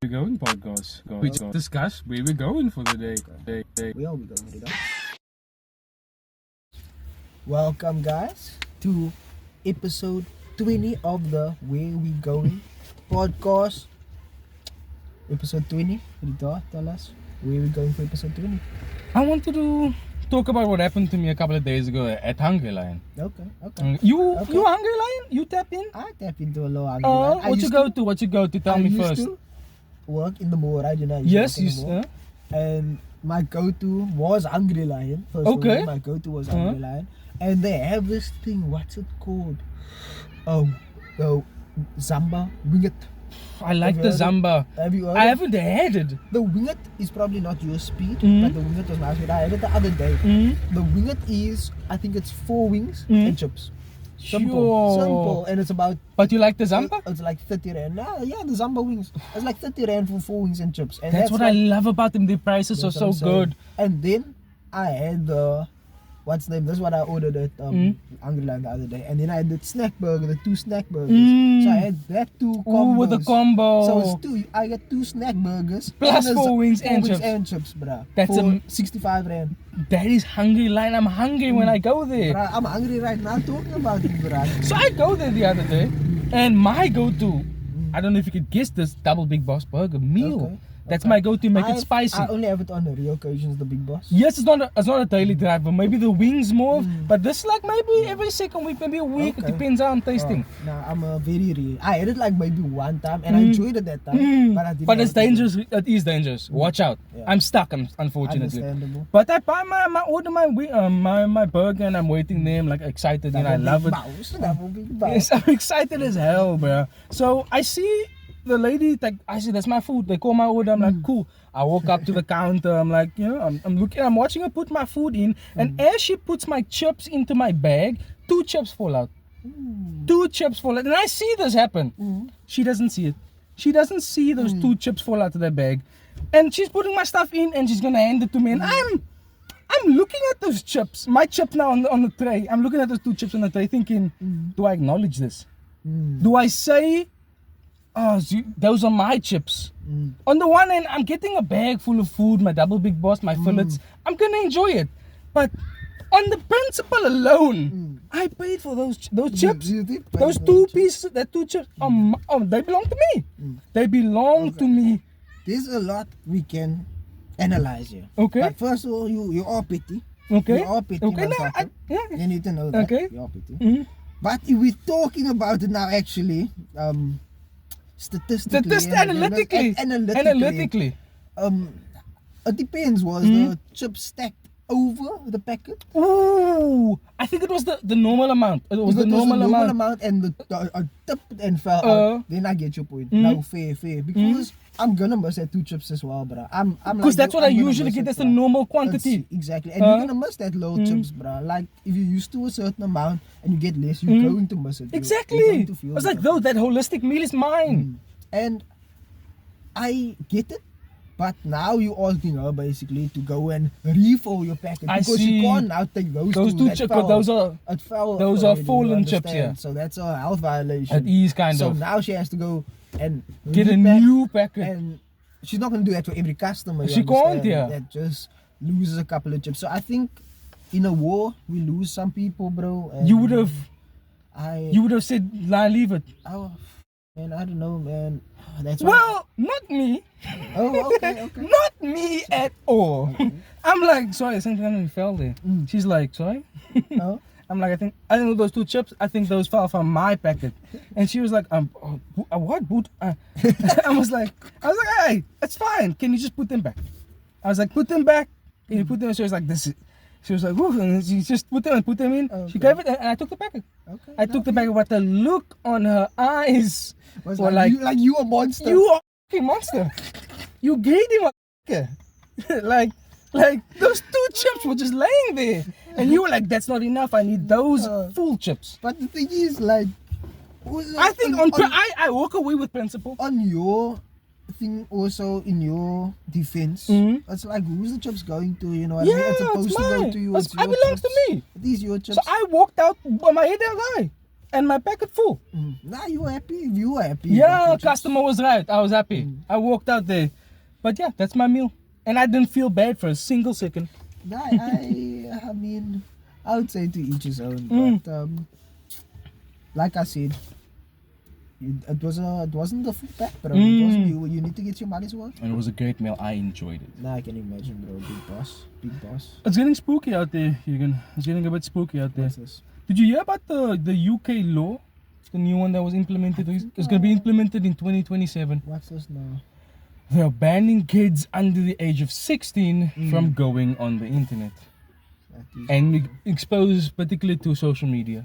We're going podcast. We discuss where we're going for the day. We all be going with it. Welcome, guys, to episode 20 of the Where We Going podcast. Episode 20. Rita, tell us where we going for episode 20. I wanted to talk about what happened to me a couple of days ago at Hungry Lion. Okay. You Hungry Lion? You tap in? I tap into a low Hungry Lion. What you go to? Tell me first. I used to work in the mall, right? Yes, and my go-to was Hungry Lion. First Okay. of all, my go-to was Hungry Lion. And they have this thing, what's it called? Oh, Zamba Wing It. I like the Zamba. Have you heard I haven't had it. The Wing It is probably not your speed, but the Wing It was my speed. I had it the other day. The Wing It is, I think it's 4 wings and chips. Simple. And it's about... But you like the Zamba? It's like 30 rand. Yeah, the Zamba wings. It's like 30 rand for 4 wings and chips. And that's what I love about them. The prices are so good. And then I had the... What's the name? That's what I ordered at Hungry Lion the other day. And then I had the snack burger, the 2 snack burgers. So I had that 2 combos. Ooh, with the combo. So it's 2. I got 2 snack burgers. Plus 4 wings and chips, bruh. That's for 65 rand. That is Hungry Lion. I'm hungry when I go there. Bruh, I'm hungry right now talking about it, bruh. So I go there the other day. And my go-to, I don't know if you could guess this, double Big Boss burger meal. Okay. That's my go-to, make it spicy. I only have it on the rare occasions, the Big Boss. Yes, it's not a daily driver. Maybe the wings more, but this like maybe every second week, maybe a week. Okay. It depends how I'm tasting. Nah, I'm a very rare. I had it like maybe 1 time and I enjoyed it that time. But it's dangerous. It is dangerous. Watch out. Yeah. I'm stuck. Unfortunately. Understandable. But I buy my burger and I'm waiting there. I'm like excited and I love it. Yes, I'm excited as hell, bro. So I see the lady, like, I see that's my food. They call my order. I'm like, cool. I walk up to the counter. I'm like, I'm watching her put my food in, and as she puts my chips into my bag, 2 chips fall out. 2 chips fall out, and I see this happen. She doesn't see it. She doesn't see those 2 chips fall out of the bag, and she's putting my stuff in, and she's gonna hand it to me, and I'm looking at those chips, my chips now on the tray. I'm looking at those 2 chips on the tray, thinking, do I acknowledge this? Do I say, oh, those are my chips? On the one hand, I'm getting a bag full of food, my double Big Boss, my fillets. I'm gonna enjoy it. But on the principle alone, I paid for those chips. Those 2 pieces, that 2 chips, they belong to me. They belong to me. There's a lot we can analyze here. Okay. But first of all, you are petty. Okay. You are petty. Okay. You need to know that. Okay. You are petty. But if we're talking about it now, actually, statistically, analytically, it depends. Was the chip stacked over the packet? Ooh, I think it was the normal amount. It was the normal amount, and the tip and fell out. Then I get your point. Now fair, because I'm gonna miss that 2 chips as well, bro. Because that's what I usually get. That's the normal quantity. Exactly, and you're gonna miss that little chips, bro. Like if you're used to a certain amount and you get less, you're going to miss it. Exactly. You're going to feel I was like, though, that holistic meal is mine. And I get it, but now you're asking her basically to go and refill your packet because you can't now take those 2 chips. Those are fallen chips, yeah. So that's a health violation. It is kind so of. So now she has to go and get a new packet, and she's not gonna do that for every customer. She can't, yeah. That just loses a couple of chips. So I think in a war we lose some people, bro. And you would have said, "Nah, leave it." Oh, man, I don't know, man. That's not me. Oh, okay. Not me at all. Okay. I'm like, sorry, something fell there. She's like, sorry. Oh. I'm like, I think those 2 chips, I think those fell from my packet. And she was like, what, boot? I was like, hey, it's fine. Can you just put them back? I was like, put them back. Can you put them? She was like, this. She was like, woof, and she just put them in. Okay. She gave it, and I took the packet. Okay. I took the packet, but the look on her eyes was like you a monster. You are a monster. You gave him a like those 2 chips were just laying there, and you were like, "That's not enough. I need those full chips." But the thing is, like, I think I walk away with principle. On your thing, also in your defense, it's like, who's the chips going to? You know what I mean? It's supposed to go to you. It belongs to me. It is your chips. So I walked out with my head held high. and my packet full. Nah, you were happy. You were happy. Yeah, customer was right. I was happy. I walked out there. But yeah, that's my meal. And I didn't feel bad for a single second. Nah, I mean, I would say to each his own. But like I said, it wasn't the full pack, bro. It wasn't, you need to get your money's worth. And it was a great meal. I enjoyed it. Nah, I can imagine, bro. Big boss. It's getting spooky out there, Hugo. It's getting a bit spooky out there. What's this? Did you hear about the UK law? The new one that was implemented. It's going to be implemented in 2027. What's this now? They're banning kids under the age of 16 from going on the internet. And exposed particularly to social media.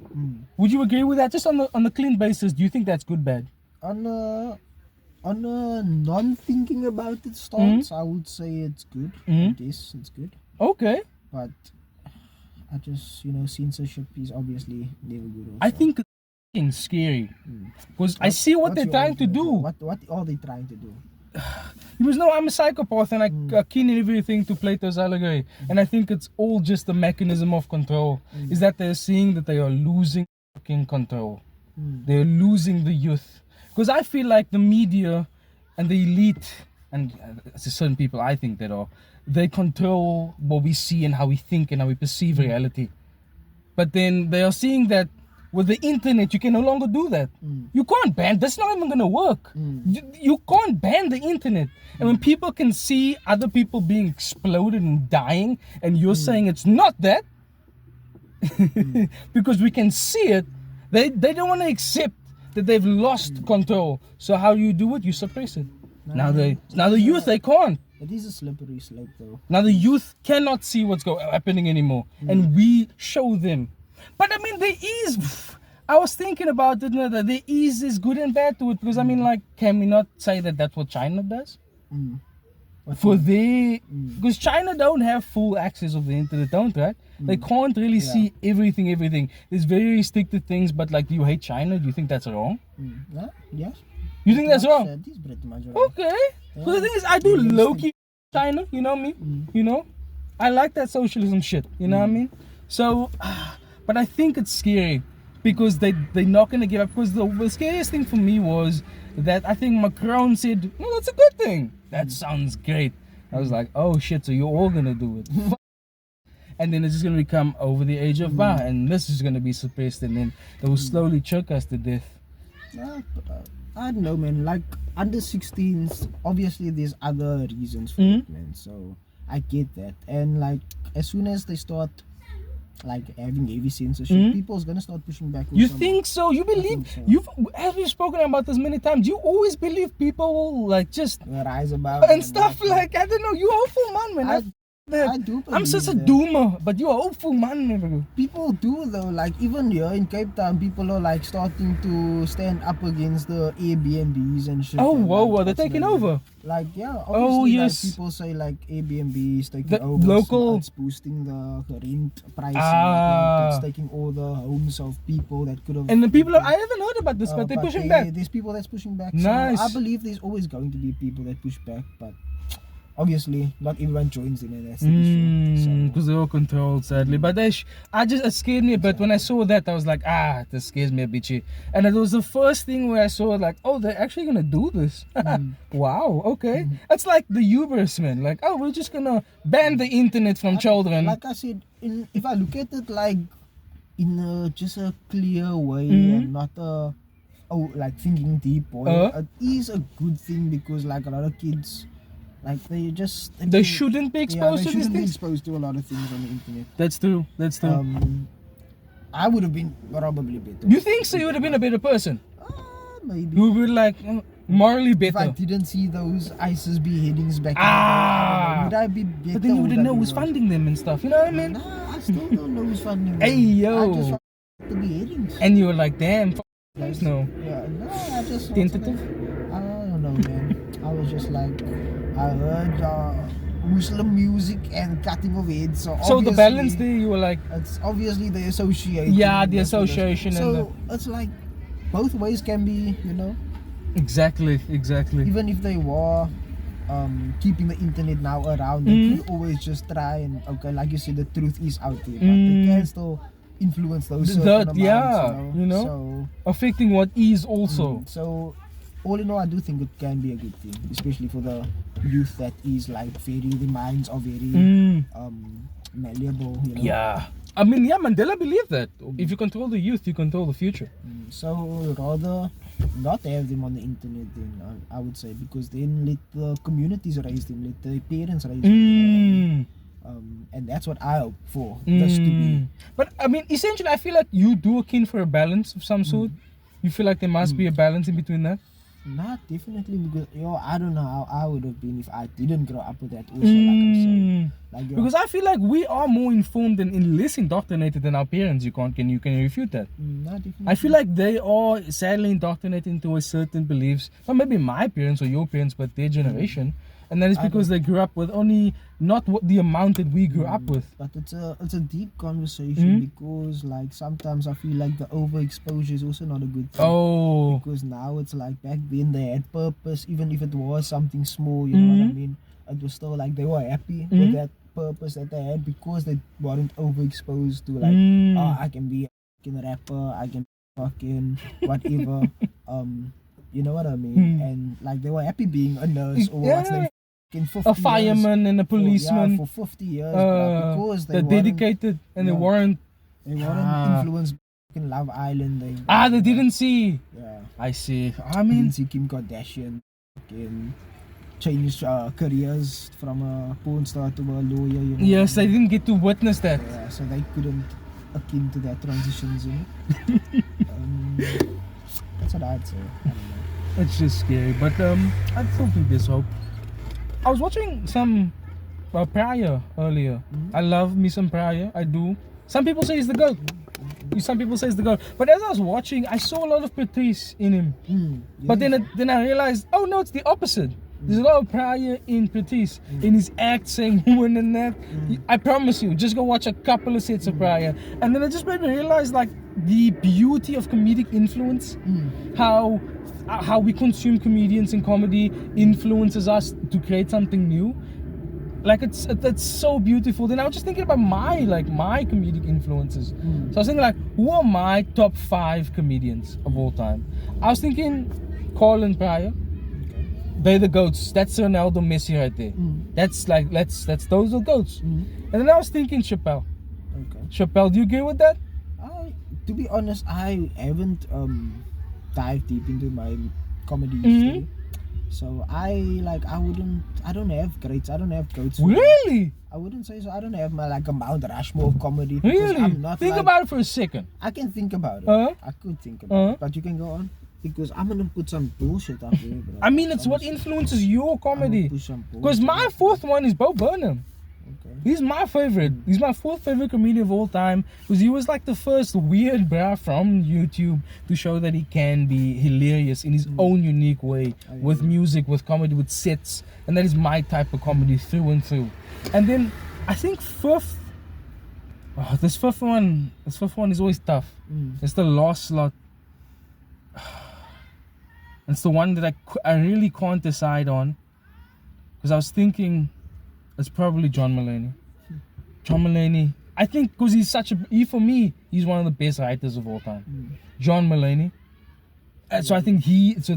Would you agree with that? Just on the clean basis, do you think that's good, bad? On a non-thinking about it stance, I would say it's good. I guess it's good. Okay. But I just, censorship is obviously never good also. I think it's scary. Because I see what they're trying to do. What are they trying to do? You must know I'm a psychopath and I keen in everything to Plato's allegory. And I think it's all just a mechanism of control. Is that they're seeing that they are losing fucking control. They're losing the youth. Because I feel like the media and the elite, and certain people I think that are, they control what we see and how we think and how we perceive reality. But then they are seeing that with the internet, you can no longer do that. You can't ban. That's not even going to work. You can't ban the internet. And when people can see other people being exploded and dying, and you're saying it's not that, because we can see it, they don't want to accept that they've lost control. So how do you do it? You suppress it. Now the youth, they can't. It is a slippery slope, though. Now the youth cannot see what's happening anymore, and we show them. But I mean, there is. I was thinking about it. That there is good and bad to it, because I mean, like, can we not say that that's what China does? Because China don't have full access of the internet, don't right? They can't really see everything. There's very restricted things. But like, do you hate China? Do you think that's wrong? Yes. You think that's wrong? It is pretty much wrong. Okay. Because the thing is, I do low-key China. You know me. You know, I like that socialism shit. You know what I mean? So. But I think it's scary because they're not going to give up. Because the scariest thing for me was that I think Macron said, no, that's a good thing. That sounds great. I was like, oh shit, so you're all going to do it. And then it's just going to become over the age of bar. And this is going to be suppressed. And then they will slowly choke us to death. I don't know, man. Like, under 16s, obviously there's other reasons for it, man. So I get that. And like, as soon as they start like having heavy censorship, people's gonna start pushing back. You think so? You believe? So. As we've spoken about this many times, you always believe people will like just rise above and stuff like I don't know. You hopeful man. I do believe I'm such a doomer, but you're a hopeful man. People do though, like even here in Cape Town, people are like starting to stand up against the Airbnbs and shit. Oh, and, whoa, like, they're taking over. Like, yeah, obviously, yes. Like, people say like Airbnb is taking over. Local. It's boosting the rent pricing. Like, it's taking all the homes of people that could have. And the people, I haven't heard about this, but they're pushing back. There's people that's pushing back. Nice. So I believe there's always going to be people that push back, but obviously not everyone joins in, and that's the issue. Because they're all controlled, sadly. But it scared me a bit. When I saw that, I was like, this scares me a bit. And it was the first thing where I saw like, oh, they're actually gonna do this. Wow, okay. It's like the hubris, man. Like, oh, we're just gonna ban the internet from children. Like I said, if I look at it like in just a clear way and not like thinking deep, it is a good thing, because like a lot of kids, like they shouldn't be exposed to these things. They shouldn't be exposed to a lot of things on the internet. That's true. I would have been probably better. You think so? You would have been a better person? Maybe. You would be like morally better. If I didn't see those ISIS beheadings back then, would I be better? But then you wouldn't know who's funding them and stuff. You know what I mean? Nah, I still don't know who's funding them. Hey, yo. I just want the beheadings. And you were like, damn, guys, no. Yeah, no, I just tentative. I don't know, man. I was just like, I heard Muslim music and cutting of heads. So the balance there, you were like, it's obviously the association. Yeah, the association. So it's like both ways can be, you know. Exactly. Even if they were keeping the internet now around, they could always just try and, okay, like you said, the truth is out there, but they can still influence those That, certain yeah, amounts, you know? So, Affecting what is also. so all in all, I do think it can be a good thing, especially for the youth that is like the minds are very malleable, you know. Yeah. I mean, yeah, Mandela believed that. If you control the youth, you control the future. So rather not have them on the internet then, I would say, because then let the communities raise them, let the parents raise them. And that's what I hope for this to be. But I mean, essentially, I feel like you do akin for a balance of some sort. You feel like there must be a balance in between that? Not definitely, because I don't know how I would have been if I didn't grow up with that also, like I'm saying. Like, because I feel like we are more informed and less indoctrinated than our parents. Can you refute that? Not definitely. I feel like they are sadly indoctrinated into a certain beliefs. Not maybe my parents or your parents, but their generation. And that is because they grew up with only not what the amount that we grew up with. But it's a deep conversation, because like sometimes I feel like the overexposure is also not a good thing. Oh. Because now it's like back then they had purpose, even if it was something small, you know what I mean? It was still like they were happy with that purpose that they had, because they weren't overexposed to like, I can be a fucking rapper, I can be fucking whatever. You know what I mean? And like they were happy being a nurse or a fireman and a policeman for 50 years, because they're dedicated and they weren't influenced in Love Island. They didn't see. Yeah, I see. I mean, didn't see Kim Kardashian change careers from a porn star to a lawyer. You know? Yes, they didn't get to witness that. Yeah, so they couldn't akin to that transitions. You know? That's what I'd say. I don't know. It's just scary, but I still think there's hope. I was watching some Pryor earlier. I love me some Pryor. I do. Some people say he's the GOAT. Some people say he's the GOAT. But as I was watching, I saw a lot of Patrice in him. But then I realized, oh no, it's the opposite. There's a lot of Pryor in Patrice, in his act saying woman and that. I promise you, just go watch a couple of sets of Pryor. And then it just made me realize like the beauty of comedic influence. How we consume comedians and comedy influences us to create something new. Like it's so beautiful. Then I was just thinking about my comedic influences. So I was thinking like, who are my top 5 comedians of all time? I was thinking Colin Pryor. They're the GOATs. That's Ronaldo, Messi right there. That's like those are GOATs. And then I was thinking Chappelle. Okay. Chappelle, do you agree with that? To be honest, I haven't dive deep into my comedy history. So I don't have greats, I don't have goats. Really? I wouldn't say so. I don't have a Mount Rushmore of comedy. Really? I'm not think about it for a second. I can think about it. I could think about it. But you can go on. Because I'm gonna put some bullshit up there, bro. I mean, it's what influences your comedy. Because my 4th one is Bo Burnham. Okay. He's my favorite. He's my 4th favorite comedian of all time. Because he was like the first weird bra from YouTube to show that he can be hilarious in his own unique way. With music, with comedy, with sets. And that is my type of comedy through and through. And then I think 5th. Oh, this fifth one is always tough. It's the last slot. It's the one that I really can't decide on. Because I was thinking it's probably John Mulaney. John Mulaney. I think because for me, he's one of the best writers of all time. John Mulaney. So I think his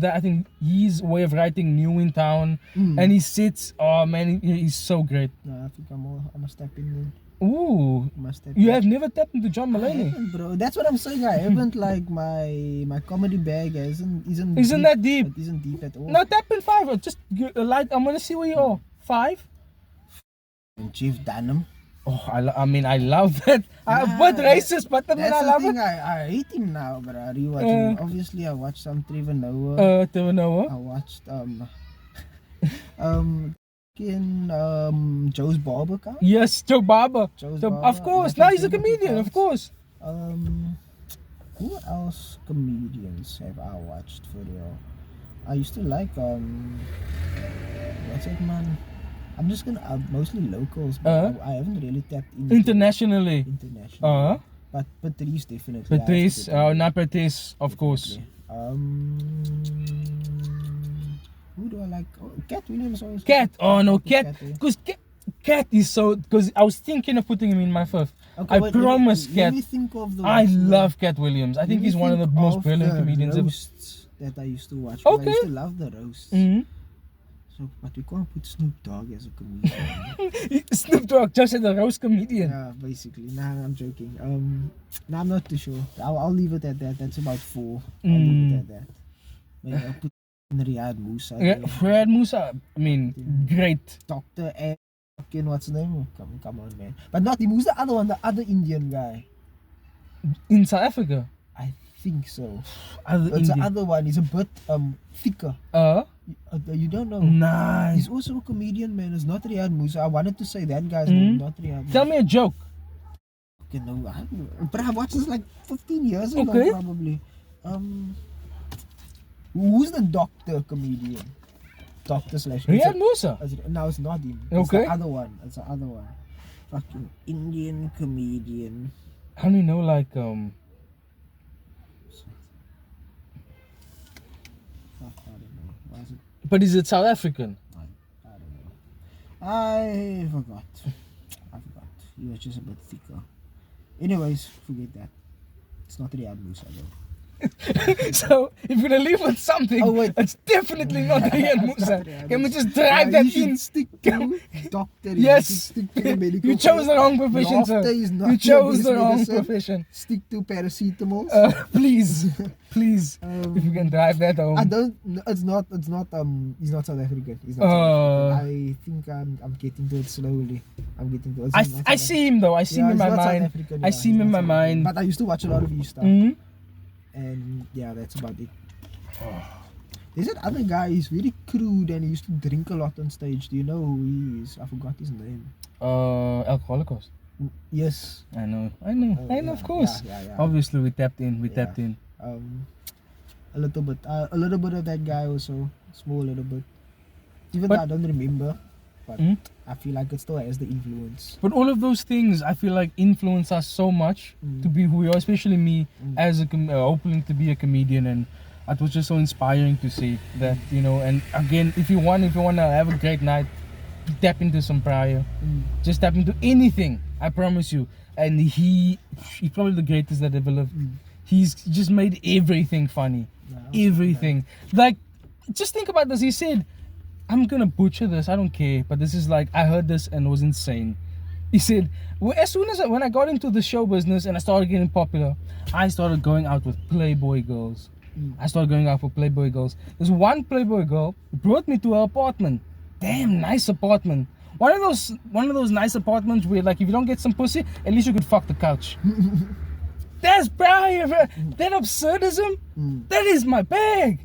way of writing New in Town and he sits, oh man, he's so great. No, I think I'm a step in there. Ooh, you have never tapped into John Mulaney, bro. That's what I'm saying. I haven't like my comedy bag isn't that deep. It isn't deep at all. No, tap in 5. Just like I'm gonna see where you are. 5. And Chief Dunham. Oh, I mean, I love that. But racist, but I mean, I love it. I hate him now, but I rewatch him. Obviously, I watched some Trevor Noah. Trevor Noah. I watched Joe's Barber. Yes, Joe Barber. Of course. Now he's a comedian, of course. Who else comedians have I watched for real? I used to like what's it, man? I'm just gonna mostly locals, but I haven't really tapped into internationally. But Patrice definitely. Patrice, not Patrice, of course. Who do I like? Cat Williams also. Cat. Oh no, Cat. Because Cat is so. Because I was thinking of putting him in my 5th. I promise, let Cat. me think of the I ones that- love Cat Williams. I let think me he's one of the think most brilliant the comedians ever. roasts that I used to watch. 'Cause I Okay. used to love the roasts. Mhm. So, but we can't put Snoop Dogg as a comedian. Snoop Dogg just as a roast comedian. Yeah, basically. Nah, I'm joking. Nah, I'm not too sure. I'll leave it at that. That's about 4. I'll leave it at that. Maybe I'll put Riyad Musa. Yeah, there. Fred Musa, I mean, great. Dr. A. Fucking what's his name? Come on, man. But not him. Who's the other one? The other Indian guy. In South Africa. I think so. Other It's the Indian. other one. He's a bit thicker. You don't know. Nice. He's also a comedian, man. It's not Riyad Musa. I wanted to say that guy's name, not Riyad Musa. Tell me a joke. Okay, no, but I watched this like 15 years ago, Okay. probably. Who's the doctor comedian? Doctor slash. Riyad Musa. No, it's not him. It's Okay. the other one. It's the other one. Fucking Indian comedian. I don't know, like Fuck, I don't know. Why is it? but is it South African? I don't know. I forgot. He was just a bit thicker. Anyways, forget that. It's not Riyad Musa though. So if you're gonna leave with something, Oh, wait. it's definitely not Riyad Musa. Riyad Can we Musa. just drive that you should in? stick to doctor. Yes. You should stick to the medical You chose the field. wrong profession, sir. Laughter is not You chose your the wrong medicine. profession. Stick to paracetamol. Please, please, if you can drive that home. I don't. It's not. He's not South African. He's not. South African. I think I'm getting to it slowly. I'm getting to it. I see him though. I see him in my mind. I see him in my mind. But I used to watch a lot of his stuff. Mhm. And yeah, that's about it. There's that other guy, he's very crude and he used to drink a lot on stage. Do you know who he is? I forgot his name. Alcoholicos. Yes. I know, yeah, of course. yeah. Obviously, we tapped in. A little bit of that guy also. Small little bit. Even But- though I don't remember, but Mhm. I feel like it still has the influence. But all of those things, I feel like influence us so much to be who we are. Especially me, as a hoping to be a comedian, and it was just so inspiring to see that, you know. And again, if you want to have a great night, tap into some Prior. Just tap into anything. I promise you. And he's probably the greatest that ever lived. He's just made everything funny. Everything. Like, just think about this. He said, I'm gonna butcher this, I don't care, but this is like, I heard this and it was insane. He said, well, as soon as when I got into the show business and I started getting popular, I started going out with Playboy girls. I started going out with Playboy girls. There's one Playboy girl who brought me to her apartment. Damn nice apartment. One of those nice apartments where, like, if you don't get some pussy, at least you could fuck the couch. That's Brian. That absurdism. That is my bag.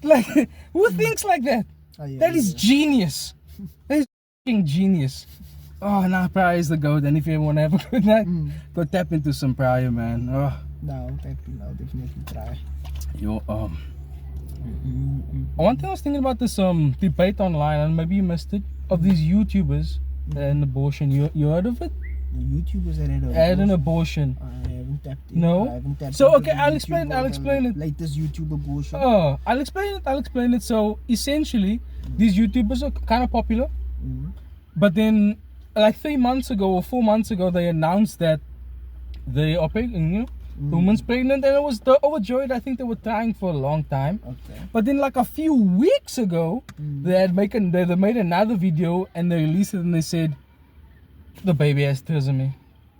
Like, who thinks like that? That is genius. That is fucking genius. Oh, nah, Prior is the goat. And if you want to have a good night, go tap into some Prior, man. Oh. No, definitely try. Yo, one thing I was thinking about this debate online, and maybe you missed it, of these YouTubers and abortion. You heard of it? The YouTubers that Had an abortion. I haven't tapped in. No? I haven't tapped So, into okay, the I'll YouTube explain it. Latest YouTube abortion. Oh, I'll explain it. So essentially, these YouTubers are kind of popular, but then like 3 months ago or 4 months ago, they announced that they are pregnant. You know, the woman's pregnant, and it was overjoyed. I think they were trying for a long time. Okay. But then like a few weeks ago, they made another video and they released it and they said the baby has trisomy.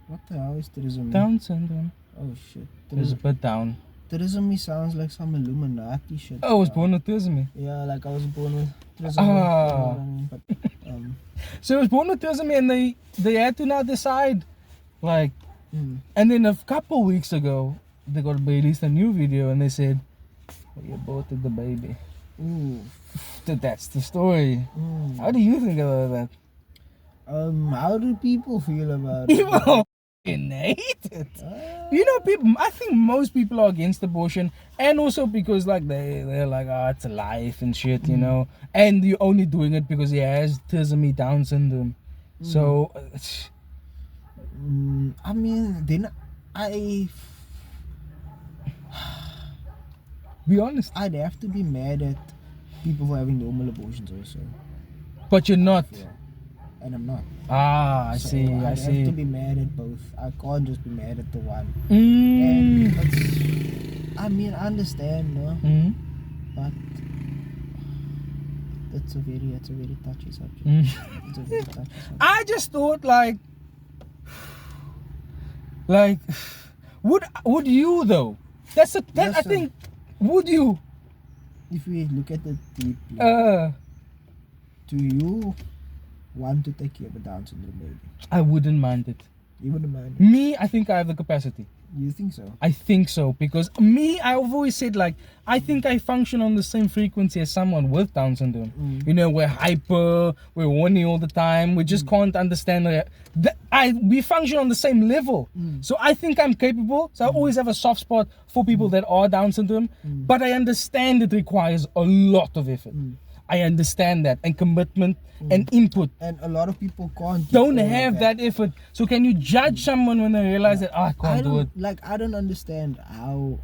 What the hell is trisomy? Down syndrome. Oh shit. There's a bit down. Trisomy sounds like some Illuminati shit. Oh, I was born with trisomy. Yeah, like I was born with trisomy. But, So I was born with trisomy, and they had to now decide, like, and then a couple weeks ago they got released a new video and they said, we aborted the baby. ooh. That's the story. How do you think about that? How do people feel about People it? fucking hate it. You know, people. I think most people are against abortion, and also because like they're like, oh, it's a life and shit, you know. And you're only doing it because he has trisomy, Down syndrome. So, I mean, then be honest. I'd have to be mad at people for having normal abortions also. But you're not. Yeah. And I'm not. I So see. I I have see. to be mad at both. I can't just be mad at the one. Mm. And I mean, I understand, no? Mm. But it's a very touchy subject. Mm. It's a very touchy subject. I just thought like would you though? That Yes, I sir. think would you? If we look at it deeply, do you want to take care of a Down syndrome baby? I wouldn't mind it. You wouldn't mind it? Me, I think I have the capacity. You think so? I think so because me, I've always said like I think I function on the same frequency as someone with Down syndrome. You know, we're hyper, we're horny all the time. We just can't understand we function on the same level. So I think I'm capable. So I always have a soft spot for people that are Down syndrome. But I understand it requires a lot of effort. I understand that, and commitment and input. And a lot of people Don't have that effort. So can you judge someone when they realize that I can't do it? I don't understand how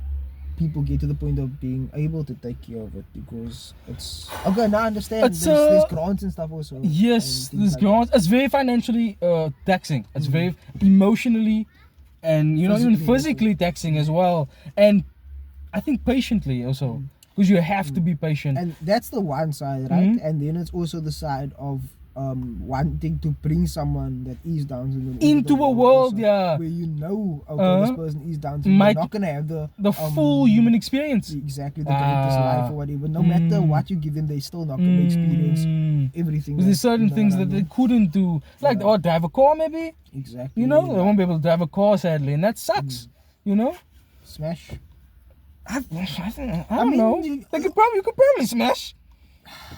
people get to the point of being able to take care of it, because it's okay. Now I understand there's grants and stuff also. Yes, there's grants. It's very financially taxing. It's very emotionally and even physically taxing as well. And I think patiently also. Because you have to be patient. And that's the one side, right? And then it's also the side of wanting to bring someone that is Down syndrome into a world, where this person is Down syndrome. They're not gonna have the full human experience. Exactly, the greatest life or whatever. No matter what you give them, they're still not gonna experience everything. There's certain things that they couldn't do, like drive a car maybe. Exactly. They won't be able to drive a car sadly, and that sucks. Smash. I don't know. You could probably smash.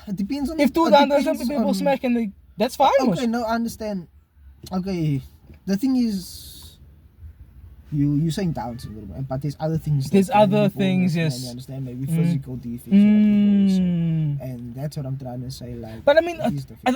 It depends on if 200 people smash, and that's fine. Okay, no, I understand. Okay, the thing is, you saying Down syndrome, but there's other things. There's other things, you yes. understand, maybe physical defects, and that's what I'm trying to say. Like, but I mean,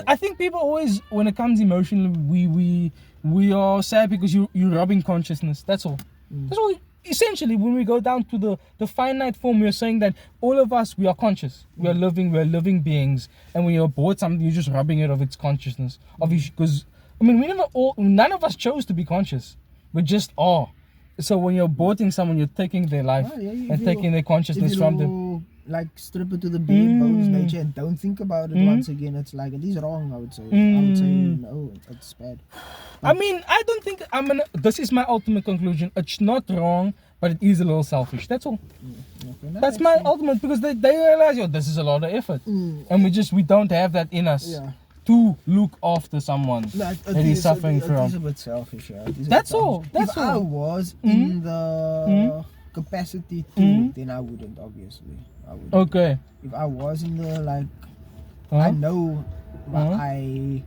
I think people always, when it comes emotionally, we are sad because you're robbing consciousness. That's all. That's all. Essentially, when we go down to the finite form, we're saying that all of us, we are conscious. We're living beings. And when you're bored something, you're just robbing it of its consciousness. Because, I mean, none of us chose to be conscious. We just are. So when you're aborting someone, you're taking their life and taking their consciousness from them. Like, strip it to the bare bones nature and don't think about it once again. It's like, it is wrong, I would say. I would say, no, it's bad. I mean, I don't think this is my ultimate conclusion. It's not wrong, but it is a little selfish. That's all. Okay, that's my ultimate, because they realize, this is a lot of effort. And we don't have that in us to look after someone that is suffering from. It is a bit selfish, That's all. If I was in the capacity to, then I wouldn't, obviously. I wouldn't. Okay. If I was in the, I know I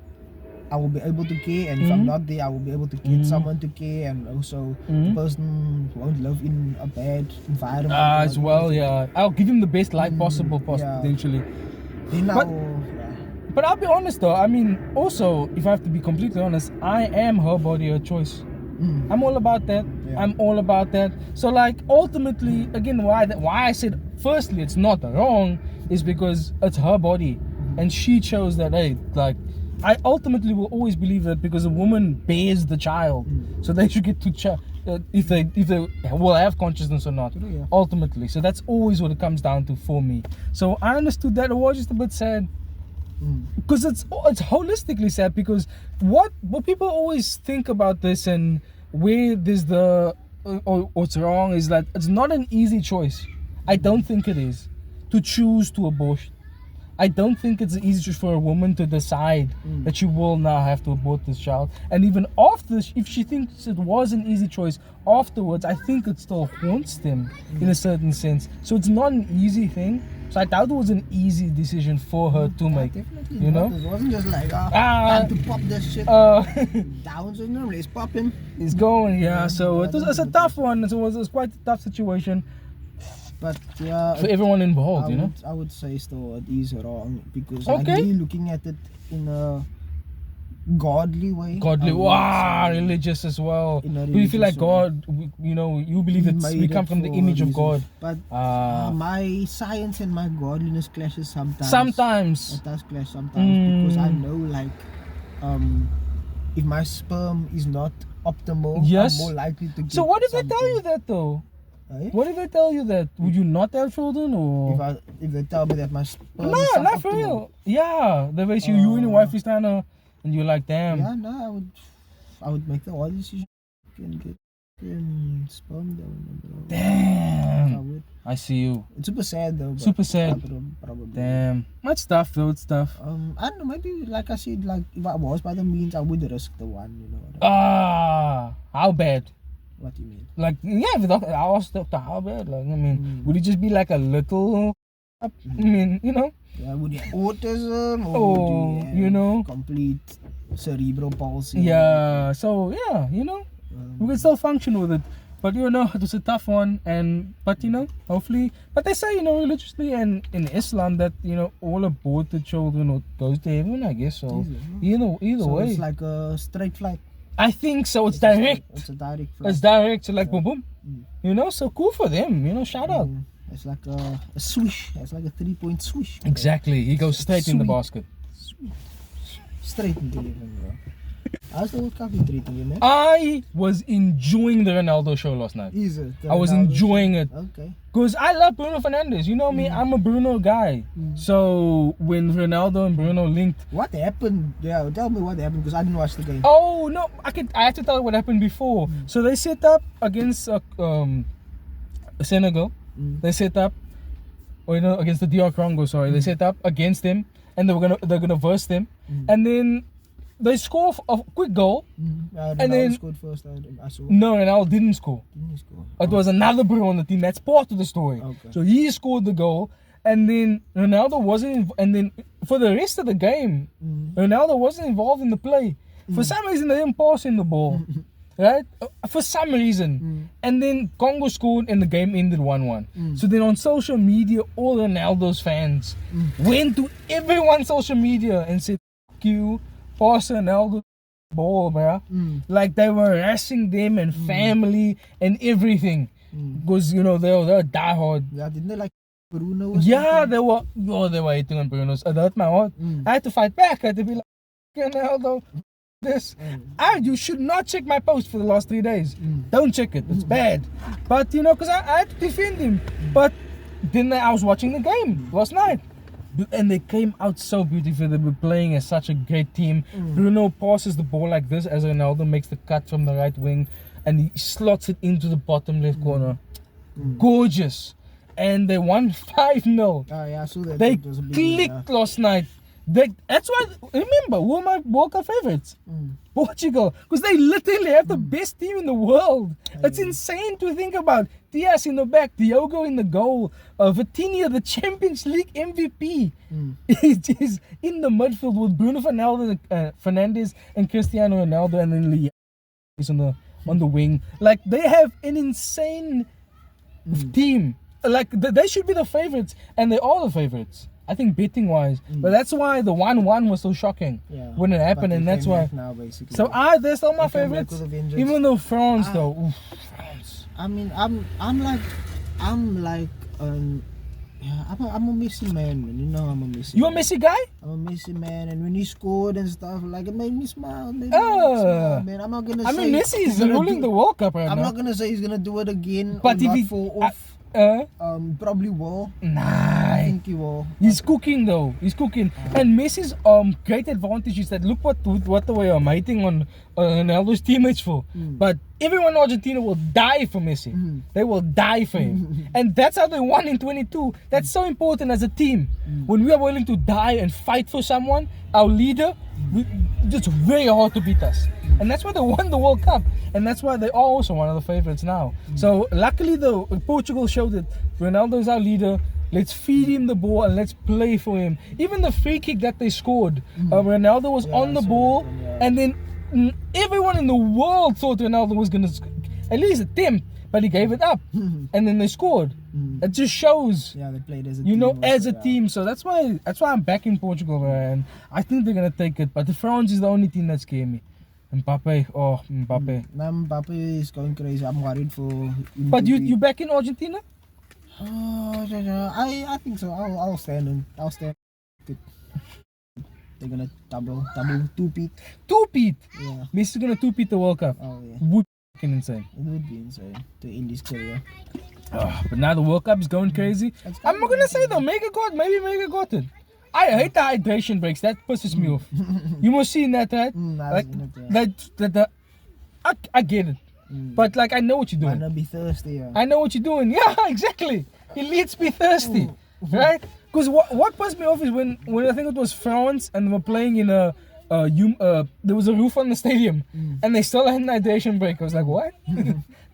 will be able to care, and if I'm not there, I will be able to get someone to care, and also the person won't live in a bad environment. As well, I'll give him the best life possible, potentially. But I'll be honest though, I mean, also, if I have to be completely honest, I am her body, her choice. I'm all about that. I'm all about that. So ultimately, again, why I said firstly it's not wrong is because it's her body, and she chose that. I ultimately will always believe that, because a woman bears the child, so they should get to if they will have consciousness or not, ultimately. So that's always what it comes down to for me. So I understood that. It was just a bit sad, because it's holistically sad, because what people always think about this, and where there's or what's wrong, is that it's not an easy choice. I don't think it is to choose to abort. I don't think it's easy for a woman to decide that she will now have to abort this child. And even after, if she thinks it was an easy choice afterwards, I think it still haunts them in a certain sense. So it's not an easy thing. So I doubt it was an easy decision for her to make. Definitely not. It wasn't just like, time to pop this shit. Down syndrome, let's pop him. He's going, So it's a tough one. It was quite a tough situation. But for everyone involved, I would say still it is wrong, because really looking at it in a godly way. Religious as well. Do you feel like God, you believe that we come from the image of God? But my science and my godliness clashes sometimes. Sometimes. It does clash sometimes, because I know if my sperm is not optimal, Yes. I'm more likely to get So what if they tell something. you that though? Eh? What if they tell you that? Would you not have children or? If they tell me that my sperm No, is not for suboptimal. real. Yeah, the way you and your wife is trying to, and you're like, damn. Yeah, no, I would make the hard decision and get sperm donor, bro. I Damn. would. I see you. It's super sad though. But Super sad. Probably. Damn. Much tough though. It's tough. I don't know. Maybe like I said, like if I was by the means, I would risk the one. You know. How bad? What do you mean? Like, yeah, I was Doctor, how bad? Like, I mean, would it just be like a little? I mean, you know. Yeah, would you have autism or Oh, would you know. complete cerebral palsy? Yeah. So yeah, you know, we can still function with it. But you know, it was a tough one, but you know, hopefully. But they say, you know, religiously and in Islam that, you know, all aborted children goes to heaven, I guess. So either so way, it's like a straight flight. I think so. It's direct. It's a direct flight. It's direct. So like boom, boom. You know, so cool for them. You know, shout out. It's like a swish. It's like a 3-point swish. Bro. Exactly. He goes straight in the Sweet. basket. Straight into heaven, bro. How's the World Cup been treating you, man? I was enjoying the Ronaldo show last night. Is it? I was enjoying it. Okay. Because I love Bruno Fernandes. You know me, I'm a Bruno guy. So when Ronaldo and Bruno linked. What happened? Yeah, tell me what happened because I didn't watch the game. Oh, no. I have to tell you what happened before. So they set up against Senegal. They set up, or against the DR Congo. Sorry, they set up against them, and they're gonna verse them, and then they score a quick goal, and then scored first. I saw. No, Ronaldo didn't score. Didn't score. It was another bro on the team. That's part of the story. Okay. So he scored the goal, and then Ronaldo wasn't. And then for the rest of the game, Ronaldo wasn't involved in the play. For some reason, they didn't pass him the ball. Right? For some reason. And then Congo scored and the game ended 1-1. So then on social media, all Ronaldo's fans went to everyone's social media and said, "Fuck you, pass Ronaldo ball, bro." Like they were harassing them and family and everything. Because, you know, they were diehard. Yeah, didn't they like Bruno? Or Yeah, something? they were hating on Bruno's. It hurt my heart. I had to fight back. I had to be like, Ronaldo. This, you should not check my post for the last 3 days. Don't check it, it's bad. But you know, because I had to defend him. But then I was watching the game last night, and they came out so beautifully. They were playing as such a great team. Bruno passes the ball like this as Ronaldo makes the cut from the right wing, and he slots it into the bottom left corner. Gorgeous. And they won 5-0. Oh yeah, I saw that. They It was a big clicked last night. That's why, remember, who are my World Cup favorites? Portugal. Because they literally have the best team in the world. It's insane to think about. Diaz in the back, Diogo in the goal, Vitinha, the Champions League MVP. It is in the midfield with Bruno Fernandes and Cristiano Ronaldo, and then Lee is on the wing. Like, they have an insane team. Like, they should be the favorites, and they are the favorites. I think betting wise, but that's why the 1-1 was so shocking when it happened, and that's why. Now, basically. So they're still my favorites, even though France though. France. I mean, I'm like, I'm a Messi man. You know, I'm a Messi. You a Messi guy? I'm a Messi man, and when he scored and stuff, like it made me smile. Man, I'm not gonna. I mean, Messi is ruling the World Cup right now. I'm not gonna say he's gonna do it again, but if he fall off. Probably will. Nah. I think he will. He's cooking though. He's cooking. And Messi's great advantage is that look what they were hating on Ronaldo's teammates for. But everyone in Argentina will die for Messi. They will die for him. And that's how they won in 22. That's so important as a team. When we are willing to die and fight for someone, our leader, it's very hard to beat us. And that's why they won the World Cup. And that's why they are also one of the favorites now. So luckily though, Portugal showed that Ronaldo is our leader. Let's feed him the ball and let's play for him. Even the free kick that they scored, Ronaldo was on the ball, and then everyone in the world thought Ronaldo was going to at least attempt, but he gave it up. And then they scored. It just shows. Yeah, they played as a team. You know, as a team. So that's why I'm backing Portugal, and I think they're going to take it. But the France is the only team that scares me. Mbappe. Mbappe is going crazy. I'm worried for him. But you back in Argentina? I think so. I'll stand. They they're gonna double two-peat. Two-peat. Yeah. Messi's gonna two-peat the World Cup. Oh yeah. Would be insane. It would be insane to end his career. But now the World Cup is going crazy. I'm not gonna say though, Mega got it. I hate the hydration breaks. That pisses me off. You must see that, right? I get it. But like I know what you're doing. Wanna be thirsty, yeah. I know what you're doing. Yeah, exactly. Elites be thirsty, right? Because what pissed me off is when I think it was France and they were playing in there was a roof on the stadium and they still had an hydration break. I was like, what?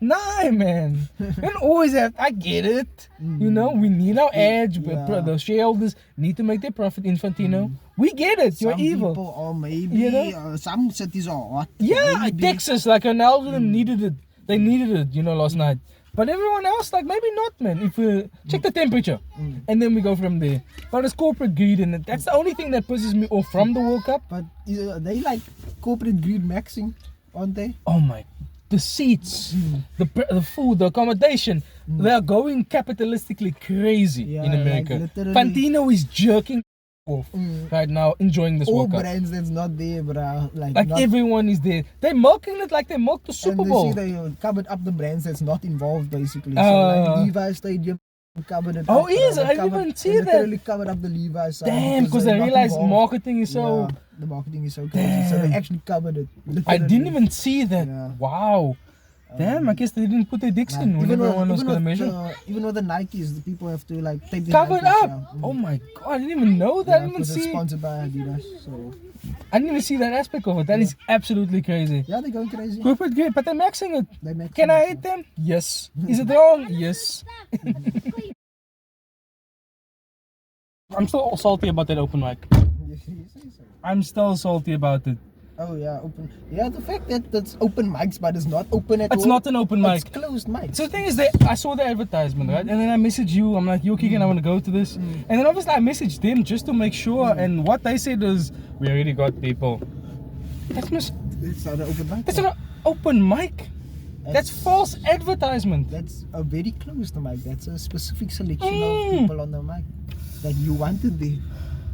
Nah, man. You don't always have. I get it. You know, we need our edge. But the shareholders need to make their profit. Infantino, we get it. You're evil. Some people, or maybe some cities are hot. Yeah, maybe. Texas, like Ronaldo needed it. They needed it, last night. But everyone else, like maybe not, man. If we check the temperature, and then we go from there. But it's corporate greed, and that's the only thing that pisses me off from the World Cup. But they like corporate greed maxing, aren't they? Oh my. The seats, the food, the accommodation, they are going capitalistically crazy in America. Like Fantino is jerking off right now, enjoying this World Cup. All brands that's not there, bro. Like everyone is there. They're milking it like they milked the Super Bowl. And they covered up the brands that's not involved, basically. So like Levi's Stadium covered it up. Oh, is it? I didn't even see that. They literally covered up the Levi's side. Damn, because they realized marketing is so... Yeah, the marketing is so crazy. So they actually covered it. Literally. I didn't even see that. Yeah. Wow. Damn, I guess they didn't put their dicks in when everyone was going to measure. Even with the Nikes, the people have to like tape their cover it Nikes, up. Oh my god, I didn't even know that. I didn't even see. It's sponsored by Adidas, so I didn't even see that aspect of it. That is absolutely crazy. Yeah, they're going crazy. Corporate great, but they're maxing it. Can I hate them? Yes. Is it wrong? Yes. I'm still salty about that open mic. I'm still salty about it. Oh yeah, open. Yeah, the fact that it's open mics, but it's not open at all. It's not an open mic. It's closed mics. So the thing is that I saw the advertisement, right? And then I messaged you. I'm like, yo, Keegan, I want to go to this. And then obviously I messaged them just to make sure. And what they said is, we already got people. That's not an open mic. That's not an open mic. That's false advertisement. That's a very closed mic. That's a specific selection of people on the mic that you wanted there.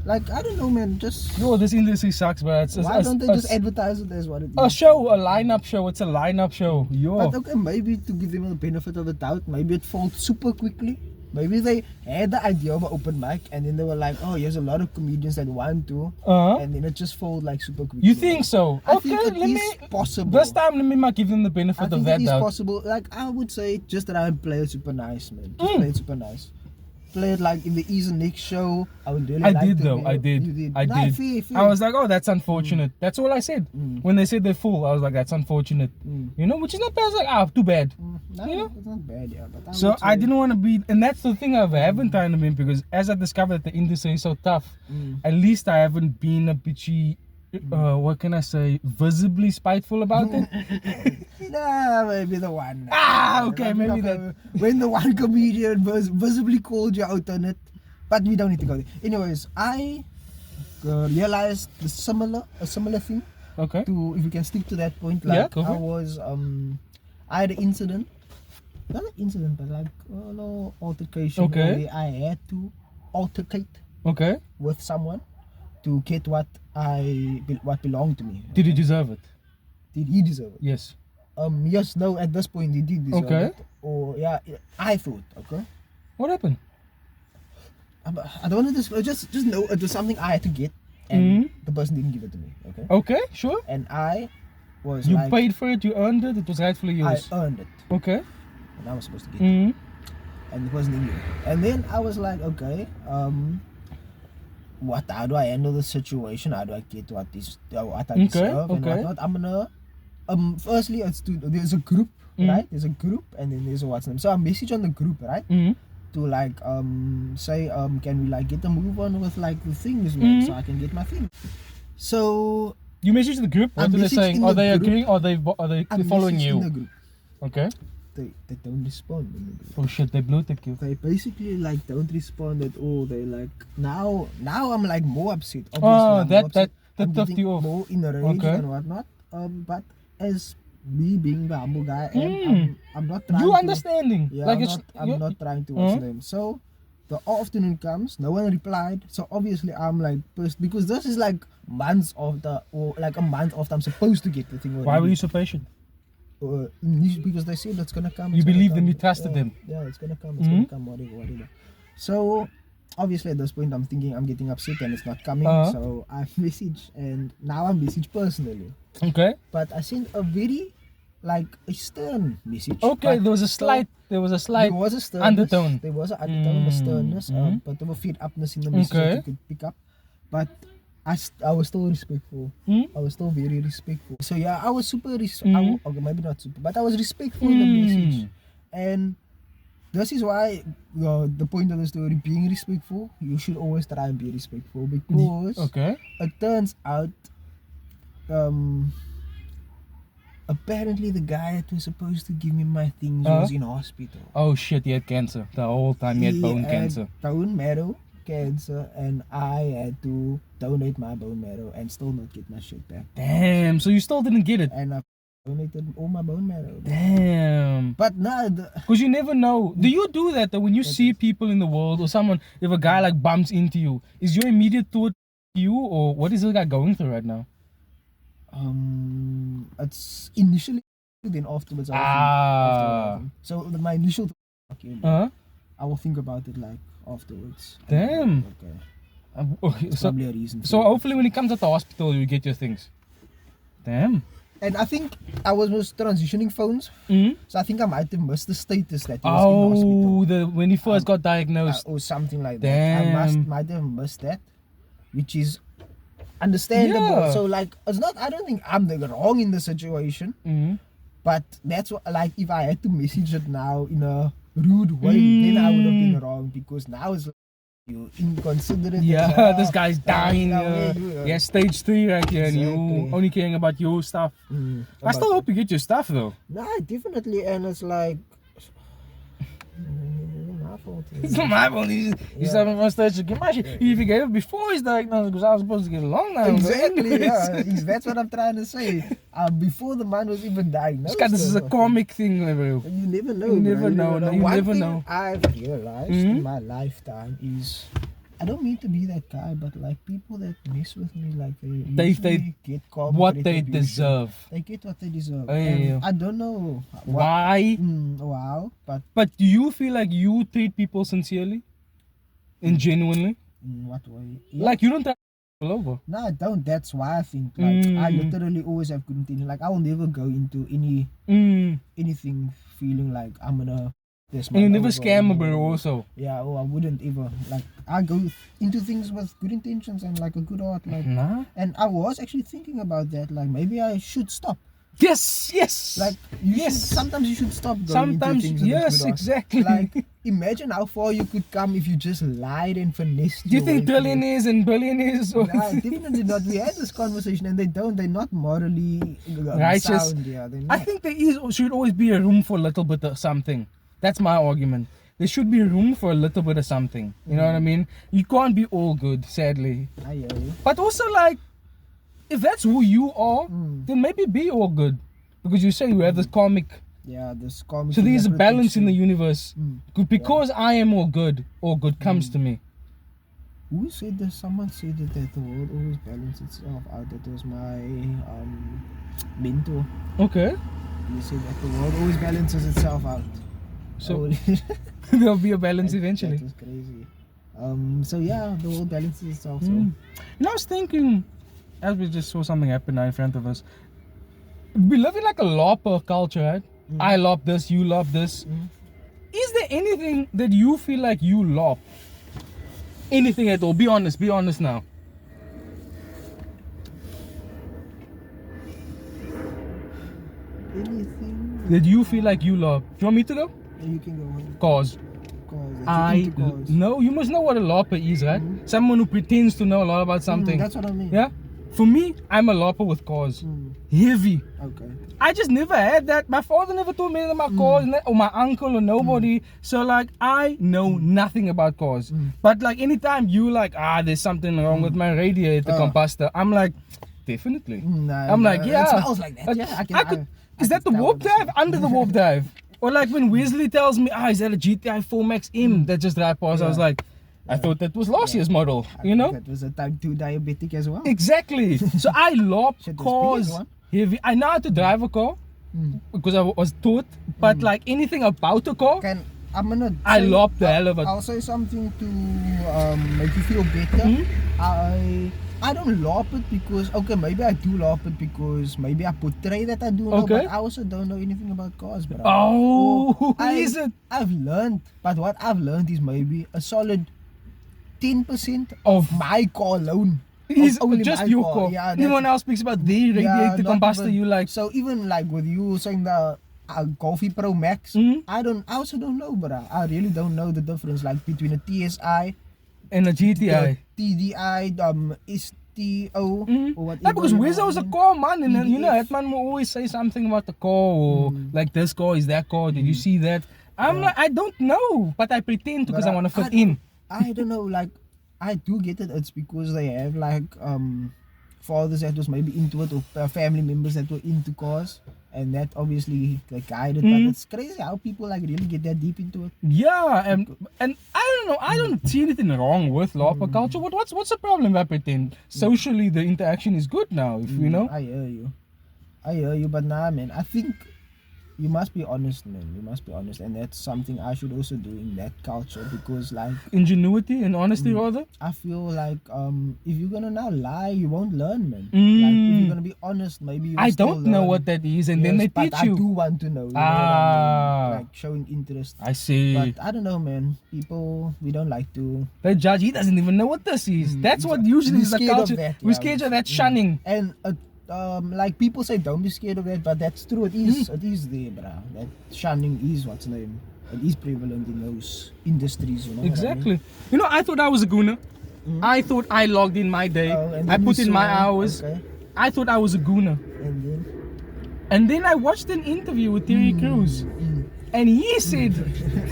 Like, I don't know, man, just... Yo, this industry sucks, bro. Why don't they just advertise it as what it is? A show, a lineup show. It's a lineup show. Yo. But okay, maybe to give them the benefit of the doubt, maybe it falls super quickly. Maybe they had the idea of an open mic and then they were like, oh, here's a lot of comedians that want to. And then it just folded like super quickly. You think so? I think it is possible. This time, let me give them the benefit of that doubt. I think it is possible. Like, I would say just that I play it super nice, man. Just play it super nice. Play it like in the Ease and Nick show. I would really I did. I did. I was like, oh, that's unfortunate. That's all I said. When they said they're full, I was like, that's unfortunate. You know, which is not bad. I was like, too bad. No, you know? It's not bad, yeah. But so I didn't want to be, and that's the thing I haven't done to be, because as I discovered that the industry is so tough, at least I haven't been a bitchy, what can I say, visibly spiteful about it. Nah, maybe the one. Okay, maybe that. When the one comedian visibly called you out on it, but we don't need to go there. Anyways, I realized a similar thing. Okay. If we can stick to that point, like I had an incident, not an incident, but like a little altercation. Okay. Where I had to altercate. Okay. With someone to get what belonged to me. Did he deserve it? Did he deserve it? Yes. Yes, no, at this point he did deserve it. Or yeah, I thought, okay. What happened? I don't want to just know it was something I had to get and the person didn't give it to me, okay? Okay, sure. And I was You paid for it, you earned it, it was rightfully yours. I earned it. Okay. And I was supposed to get it. And it wasn't in here. And then I was like, okay, how do I handle the situation? How do I get what I deserve and whatnot? I'm gonna firstly there's a group, right? There's a group and then there's a what's name. So I message on the group, right? To like say can we like get a move on with like the things, man, so I can get my thing. So you message the group. What are they saying? Are they agreeing? Are they following you? In the group. Okay. They don't respond in the group. Oh shit, they blue tick you. They basically like don't respond at all. They like now I'm like more upset. Obviously, that toughed you off. More in a rage and whatnot. But as me being the humble guy I am, I'm not trying you understanding. Yeah, like I'm not trying to watch them. So the afternoon comes, no one replied. So obviously I'm like pissed because this is like a month after I'm supposed to get the thing already. Why were you so patient? Because they said it's gonna come. You believed them, you trusted them. Yeah, it's gonna come. It's gonna come. Whatever. So obviously at this point I'm thinking I'm getting upset and it's not coming. So I message and now I message personally. Okay. But I sent a very a stern message. Okay, there was a slight sternness, undertone. There was an undertone, a sternness, but there was fed upness in the message that you could pick up. But I was still respectful. I was still very respectful. So yeah, I was super okay, maybe not super, but I was respectful in the message. And this is why the point of the story, being respectful, you should always try and be respectful because it turns out apparently the guy that was supposed to give me my things was in hospital. Oh shit, he had cancer. The whole time he had bone cancer. Bone marrow cancer, and I had to donate my bone marrow and still not get my shit back. Damn, so you still didn't get it? And I donated all my bone marrow. Damn. But no, because you never know. Do you do that though when you see people in the world or someone, if a guy like bumps into you, is your immediate thought you, or what is the guy going through right now? It's initially, then afterwards. So my initial thought, I will think about it like afterwards. Damn. Okay. So probably a reason. So hopefully when he comes at the hospital, you get your things. Damn. And I think I was transitioning phones, so I think I might have missed the status that he was in hospital. When he first got diagnosed, or something like Damn. that. I might have missed that, which is understandable. Yeah. So it's not. I don't think I'm wrong in the situation, but that's what, if I had to message it now in a rude way, then I would have been wrong because now it's. You inconsiderate. Yeah, this guy's dying. Yeah, stage 3 right here, and you only caring about your stuff. I still hope you get your stuff though. Nah, definitely, and it's like. It's not my fault. He's having on stage to get my shit. If he gave it before his diagnosis, because I was supposed to get along now. Exactly, yeah. That's what I'm trying to say. Before the man was even diagnosed. This is a comic thing, bro. You never know. You never know. One thing I've realized in my lifetime is, I don't mean to be that guy, but people that mess with me, they get what they deserve. They get what they deserve. And I don't know why. Wow, but do you feel like you treat people sincerely and genuinely? In what way? Yeah. Like you don't try people over. No, I don't. That's why I think I literally always have good intention. I will never go into anything feeling like I'm gonna. And you never scam a bro also. Yeah, I wouldn't ever. I go into things with good intentions and a good heart. Nah. And I was actually thinking about that. Maybe I should stop. Yes. Sometimes you should stop going into things with yes, good heart. exactly. Imagine how far you could come if you just lied and finessed. Do you think billionaires and billionaires? Nah, definitely not. We had this conversation and they're not morally righteous. Sound. Yeah, I think should always be a room for a little bit of something. That's my argument. There should be room for a little bit of something. You know what I mean? You can't be all good, sadly. I hear you. But also, if that's who you are, then maybe be all good. Because you say you have this karmic. Yeah, this karmic. So there's a balance in the universe. Because I am all good comes to me. Who said this? Someone said that the world always balances itself out. That was my mentor. Okay. He said that the world always balances itself out. So there'll be a balance eventually. That was crazy. So yeah, the world balances itself. So. I was thinking, as we just saw something happen now in front of us, we live in a LARPer culture, right? I LARP this, you LARP this. Is there anything that you feel like you LARP? Anything at all? Be honest now. Anything that you feel like you LARP? Do you want me to go? You can go on. Cause no, you must know what a LARPer is, right? Someone who pretends to know a lot about something. That's what I mean. Yeah? For me, I'm a LARPer with cause. Heavy. Okay. I just never had that. My father never told me anything about cause, or my uncle or nobody. So I know nothing about cause. But anytime you there's something wrong with my radiator combustor, I'm like, definitely. I'm like, yeah. It smells like that. Yeah, is that the warp drive? Under the warp drive. Or like when Wesley tells me, is that a GTI 4 Max M that just drive past? I was like, I thought that was last year's model, you know? That was a type 2 diabetic as well. Exactly. So I love Shit, this cars big one. heavy. I know how to drive a car because I was taught, but like anything about a car, I love the hell of it. I'll say something to make you feel better. I don't love it because, okay, maybe I do love it because maybe I portray that I do know, but I also don't know anything about cars, bro. Oh, is it? I've learned, but what I've learned is maybe a solid 10% of my car alone. Is just your car. Yeah, anyone else speaks about the radiator combustor, even, you like. So even like with you saying the Golfy Pro Max, I also don't know, but I really don't know the difference like between a TSI and a GTI, TDI, STO, or whatever. Yeah, because Wizzo was a car man, and then, you know, that man will always say something about the car, or like this car is that car. Did you see that? I'm like, I don't know, but I pretend to because I want to fit in. I don't know, like I do get it. It's because they have like fathers that was maybe into it, or family members that were into cars, and that obviously like guided. But it's crazy how people like really get that deep into it. Yeah, and I don't know. I don't see anything wrong with Lapa culture. What's the problem? I pretend socially the interaction is good now. If you know. I hear you, but nah, man. I think you must be honest, man. You must be honest, and that's something I should also do in that culture, because like ingenuity and honesty, rather. I feel like if you're gonna now lie, you won't learn, man. Like if you're gonna be honest, maybe you will I still don't know learn. what that is, and then they teach but you. I do want to know. You know what I mean? Like showing interest. I see. But I don't know, man. People, we don't like to. They judge. He doesn't even know what this is. That's what usually is the culture. We're scared of that shunning. And like people say, don't be scared of that, but that's true. It is. It is there, bro. That shunning is what's name. It is prevalent in those industries. You know. Exactly. What I mean? You know, I thought I was a gooner. I thought I logged in my day. I put in my hours. Okay. I thought I was a gooner. And then I watched an interview with Terry Crews. And he said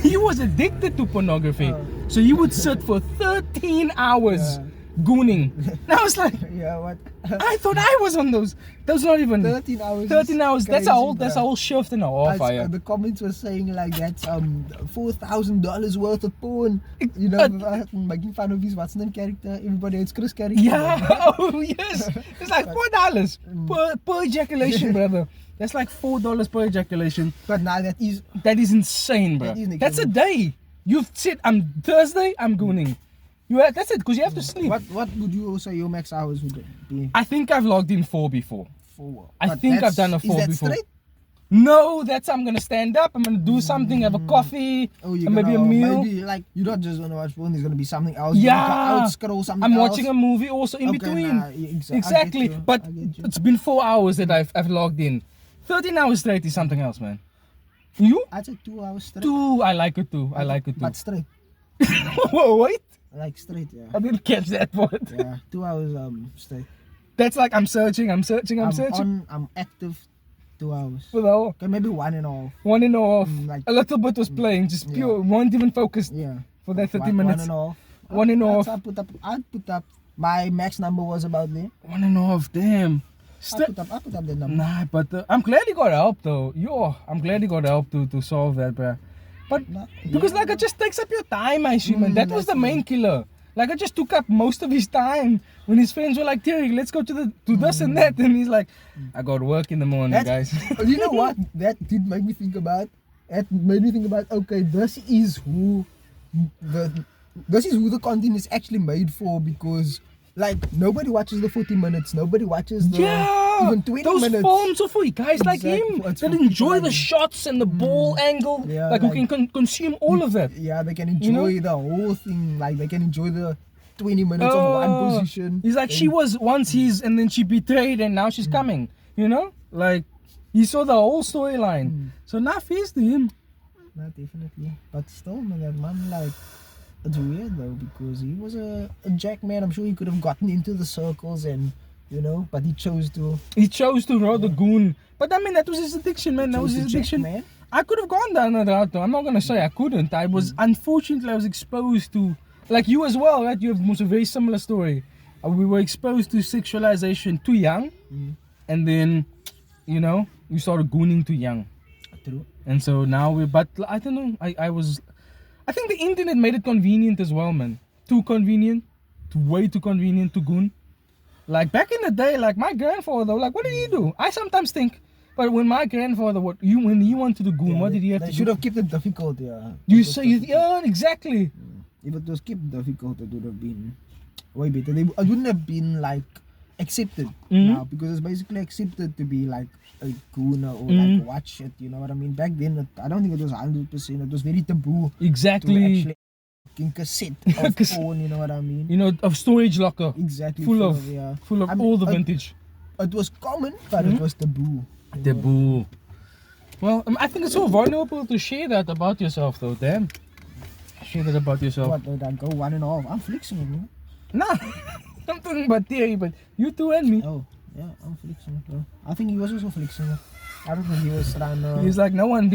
he was addicted to pornography. So he would sit for 13 hours gooning. And I was like, yeah, what? I thought I was on those. Those not even 13 hours. 13 hours. Crazy, that's a whole shift and a half. The comments were saying like that's $4,000 worth of porn. You know, making fun of his what's name character. Everybody hates Chris character. Yeah. Oh yes. It's like $4 per ejaculation, brother. That's like $4 per ejaculation. But now that is insane, bro. That's a day. You've said Thursday. I'm gooning. That's it, because you have to sleep. What would you say your max hours would be? I think I've logged in 4 before. 4. I think I've done a 4 is that before. Straight? No, I'm gonna stand up. I'm gonna do something, have a coffee, and maybe a meal. Maybe like you're not just gonna watch porn. There's gonna be something else. Yeah, scroll something. I'm else. watching a movie also in between. Exactly. But it's been 4 hours that I've logged in. 13 hours straight is something else, man. You? I'd say 2 hours straight. 2. I like it too. But straight. Whoa, wait. Like straight, yeah. I didn't catch that part. Yeah, 2 hours straight. That's like I'm searching. I'm active 2 hours. Well, okay, maybe 1.5. 1.5. Like, a little bit was playing, just pure, weren't even focused. Yeah. For that 30 minutes. 1.5. 1.5. I'd put up. My max number was about there. 1.5. Damn. I put up the number. Nah, but I'm glad you got help though. I'm glad you got help to solve that, bruh. But because like it just takes up your time, I assume, and that was the main killer. Like it just took up most of his time when his friends were like, Terry, let's go to this and that, and he's like, I got work in the morning, guys. You know what? That did make me think about. It made me think about. Okay, this is who the content is actually made for, because like nobody watches the 40 minutes, nobody watches the even 20 those minutes. Those forms are for guys like him that enjoy the shots and the ball angle, like who can consume all of that. Yeah, they can enjoy the whole thing, like they can enjoy the 20 minutes of one position. He's like, she was once his and then she betrayed and now she's coming, you know? Like, he saw the whole storyline. So now face to him. Not definitely. But still, man, that man, like, it's weird though, because he was a jack man. I'm sure he could have gotten into the circles and, you know, but he chose to rather goon. But I mean, that was his addiction, man. That was his addiction. Man. I could have gone down that route though. I'm not going to say I couldn't. I was, unfortunately, I was exposed to, like you as well, right? You have a very similar story. We were exposed to sexualization too young. And then, you know, you started gooning too young. True. And so now but I don't know. I think the internet made it convenient as well, man. Too convenient, way too convenient to goon. Like back in the day, like my grandfather, like what did he do? I sometimes think, but when my grandfather, when he wanted to goon, what did he have to do? They should have kept it difficult, yeah. Yeah, exactly. If it was kept difficult, it would have been way better. It wouldn't have been like accepted now, because it's basically accepted to be like a gooner or like watch it. You know what I mean? Back then, I don't think it was 100%. It was very taboo. Exactly. To actually cassette of porn, you know what I mean? You know, of storage locker. Exactly. Full of all the vintage. It was common, but it was taboo. Taboo. Well, I think it's so vulnerable to share that about yourself, though. Damn. Share that about yourself. What? Did I go 1.5? I'm flexing it, man. Nah. I'm talking about Terry, but you two and me. Oh, yeah, I'm flexing it, bro. I think he was also flexing it. I don't think he was trying to... He's like, no one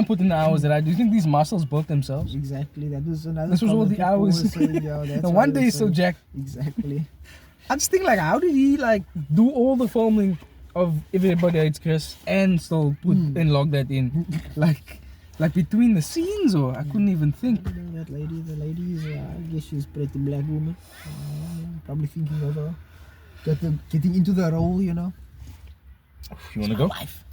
put in the hours that I do. Do you think these muscles built themselves? Exactly. That was another... This was all the hours. No wonder he's so jacked. Exactly. I just think, like, how did he, like, do all the filming of Everybody Hates Chris and still put and log that in? like between the scenes, or I couldn't even think. That lady, the lady is, I guess she's a pretty black woman. Probably thinking of her. Getting into the role, you know. You wanna go? Wife.